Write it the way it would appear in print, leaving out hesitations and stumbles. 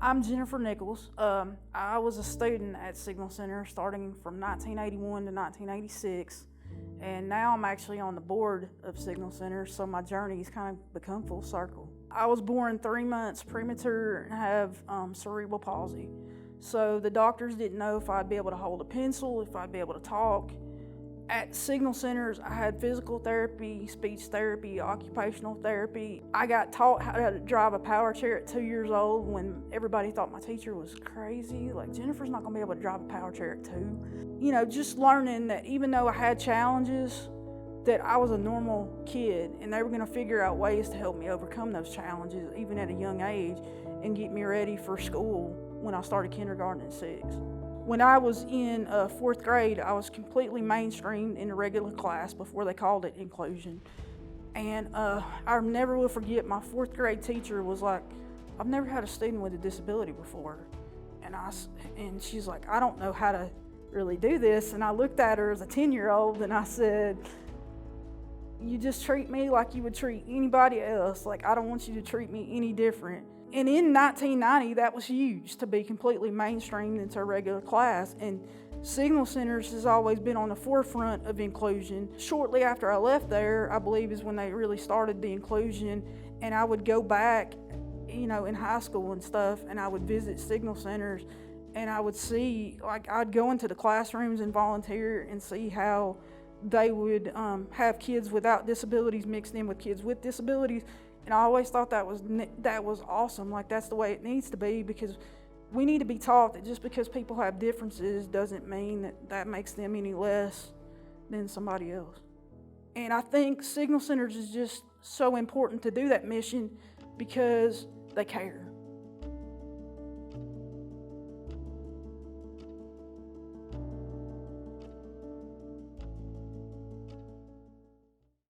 I'm Jennifer Nichols. I was a student at Signal Center starting from 1981 to 1986, and now I'm actually on the board of Signal Center, so my journey's kind of become full circle. I was born 3 months premature and have cerebral palsy, so the doctors didn't know if I'd be able to hold a pencil, if I'd be able to talk. At Signal Centers, I had physical therapy, speech therapy, occupational therapy. I got taught how to drive a power chair at 2 years old when everybody thought my teacher was crazy. Like, Jennifer's not gonna be able to drive a power chair at 2. You know, just learning that even though I had challenges, that I was a normal kid and they were gonna figure out ways to help me overcome those challenges, even at a young age, and get me ready for school when I started kindergarten at 6. When I was in 4th grade, I was completely mainstreamed in a regular class before they called it inclusion. And I never will forget, my 4th grade teacher was like, "I've never had a student with a disability before." And she's like, "I don't know how to really do this." And I looked at her as a 10-year-old and I said, "You just treat me like you would treat anybody else. Like, I don't want you to treat me any different." And in 1990, that was huge, to be completely mainstreamed into a regular class. And Signal Centers has always been on the forefront of inclusion. Shortly after I left there, I believe, is when they really started the inclusion. And I would go back, you know, in high school and stuff, and I would visit Signal Centers, and I would see, like, I'd go into the classrooms and volunteer and see how they would have kids without disabilities mixed in with kids with disabilities. And I always thought that was awesome. Like, that's the way it needs to be, because we need to be taught that just because people have differences doesn't mean that that makes them any less than somebody else. And I think Signal Centers is just so important to do that mission because they care.